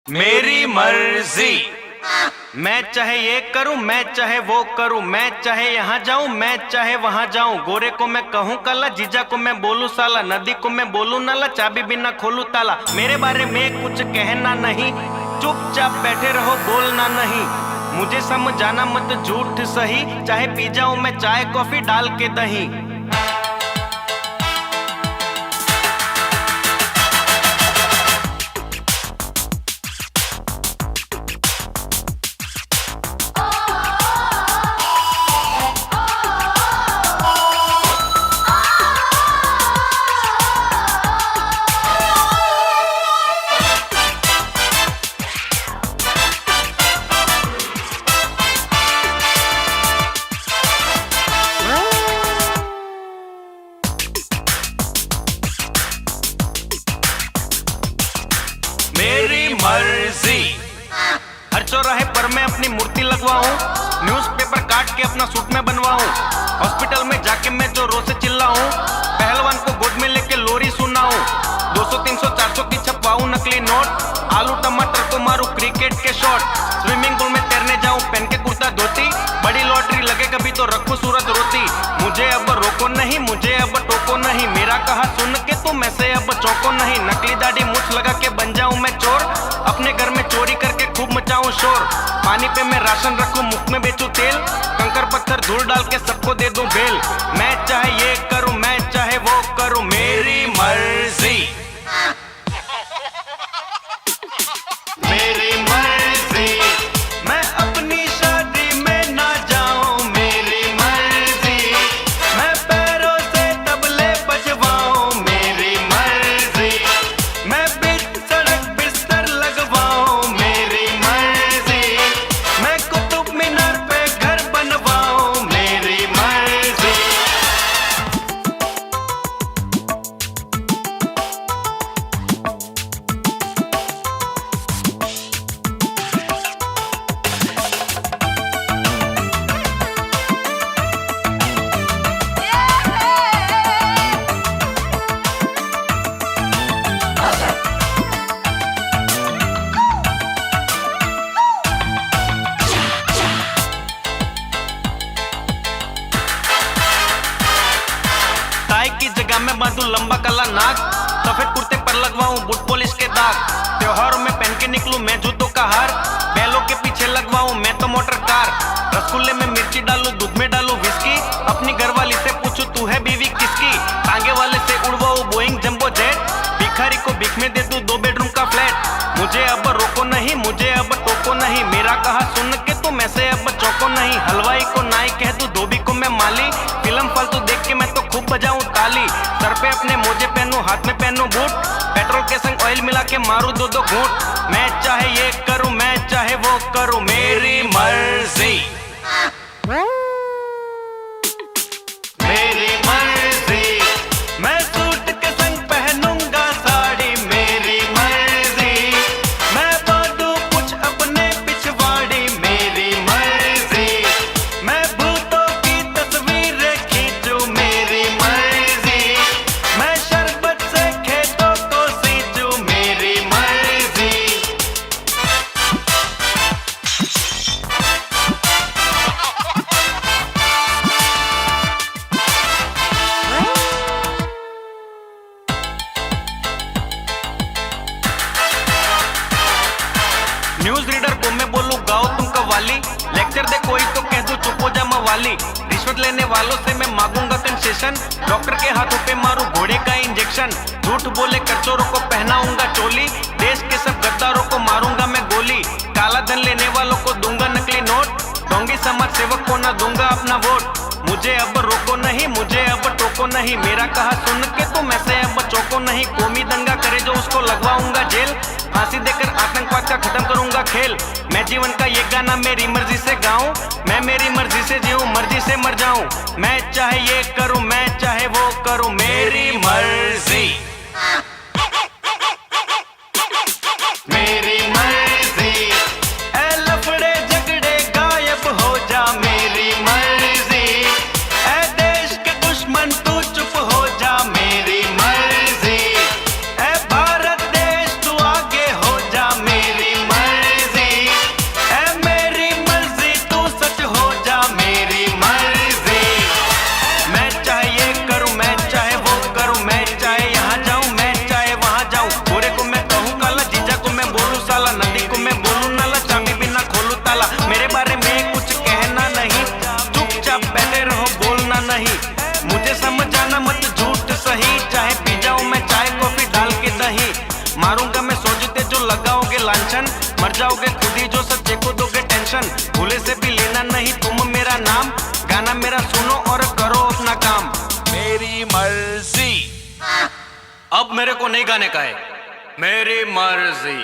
मेरी मर्जी। मैं चाहे ये करूं, मैं चाहे वो करूं, मैं चाहे यहाँ जाऊं, मैं चाहे वहां जाऊं। गोरे को मैं कहूं काला, जीजा को मैं बोलूं साला, नदी को मैं बोलूं नाला, चाबी बिना खोलूं ताला। मेरे बारे में कुछ कहना नहीं, चुपचाप बैठे रहो, बोलना नहीं। मुझे समझाना मत झूठ सही, चाहे पी जाऊं मैं चाय कॉफी डाल के दही। मेरी मर्जी। हर चौराहे पर मैं अपनी मूर्ति लगवाऊं, न्यूज़पेपर काट के अपना सूट में बनवाऊं, हॉस्पिटल में जाके मैं जो रोज से चिल्लाऊं, पहलवान को गोद में लेके लोरी सुनाऊं, 200 300 400 की छपवाऊं नकली नोट, आलू टमाटर को मारूं क्रिकेट के शॉट, स्विमिंग पूल में तैरने जाऊं पहन के कुर्ता धोती, बड़ी लॉटरी लगे कभी तो रखूं सूरत रोती। मुझे अब रोको नहीं, मुझे अब टोको नहीं, मेरा कहा सुन के तुम ऐसे अब चौको नहीं। नकली दाढ़ी मूछ लगा के बन जाऊं मैं चोर, अपने घर में चोरी करके खूब मचाऊं शोर, पानी पे मैं राशन रखूं मुफ्त में बेचूं तेल, कंकर पत्थर धूल डाल के सबको दे दूं बेल। मैं चाहे ये करूं, मैं चाहे वो करूं, मेरी मर्जी। मेरी मर्जी। मैं अपनी शादी में ना जाऊं, मेरी मर्जी। मैं पैरों से तबले बजवाऊं, मेरी मर्जी। मैं बीच सड़क बिस्तर लगवाऊं, मेरी मर्जी। मैं कुतुब मीनार पे घर बनवाऊं, मेरी मर्जी। टाई की जगह में बांधूं लंबा काला नाक, सफेद कुर्ते पर लगवाऊं बूट पॉलिश के दाग, त्योहारों में पहन के निकलूं मैं जूतों का हार, बैलों के पीछे लगवाऊं मैं तो मोटर कार, रसगुल्ले में मिर्ची डालूं दूध में डालूं विस्की, अपनी घरवाली से पूछूं तू है बीवी किसकी, टांगे वाले से उड़वाऊं बोइंग जंबो जेट, भिखारी को भीख में दे दूं 2 बेडरूम का फ्लैट। मुझे अब रोको नहीं, मुझे अब टोको नहीं, मेरा कहा सुन के तुम ऐसे अब चौको नहीं। हलवाई को नाई कह दूं, धोबी को मैं माली, फिल्म फालतू देख के मैं तो खूब बजाऊं ताली, सर पे अपने मोजे पहनूं हाथ में पहनूं बूट, पेट्रोल के संग ऑयल मिला के मारूं 2-2 घूंट। मैं चाहे ये करूं, मैं चाहे वो करूं, मेरी मर्जी। मेरी मर्जी। मैं सूट के संग पहनूंगा साड़ी, मेरी मर्जी। मैं बांधूं कुछ अपने पिछवाड़ी, मेरी मर्जी। मैं भूतों की तस्वीरें खींचूं, मेरी मर्जी। मैं शरबत से खेतों को सींचूं, मेरी मर्जी। न्यूज रीडर को मैं बोलूं गाओ तुम कव्वाली, लेक्चर दे कोई तो कह दूं चुप हो जा मवाली, रिश्वत लेने वालों से मैं मांगूंगा कंसेशन, डॉक्टर के हाथों पे मारूं घोड़े का इंजेक्शन, झूठ बोले कचोरों को पहनाऊंगा चोली, देश के सब गद्दारों को मारूंगा मैं गोली, काला धन लेने वालों को दूंगा नकली नोट, ढोंगी समाज सेवक को ना दूंगा अपना वोट। मुझे अब रोको नहीं, मुझे अब टोको नहीं, मेरा कहा सुन के तुम ऐसे अब चौको नहीं। कौमी दंगा करे जो उसको लगवाऊंगा जेल, फांसी देकर आतंकवाद का खत्म करूंगा खेल। मैं जीवन का ये गाना मेरी मर्जी से गाऊं, मैं मेरी मर्जी से जीऊं, मर्जी से मर जाऊं। मैं चाहे ये करूं, मैं चाहे वो करूं, मेरी मर्जी। मेरी मर्जी। ए लफड़े झगड़े गायब हो जा, मेरी मर्जी। ए देश के दुश्मन तू चुप हो जा, मेरी मर्जी। ए भारत देश तू आगे हो जा, मेरी लांछन, मर जाओगे खुद ही जो सच्चे को दोगे टेंशन। भूले से भी लेना नहीं तुम मेरा नाम, गाना मेरा सुनो और करो अपना काम। मेरी मर्जी। अब मेरे को नहीं गाने का है, मेरी मर्जी।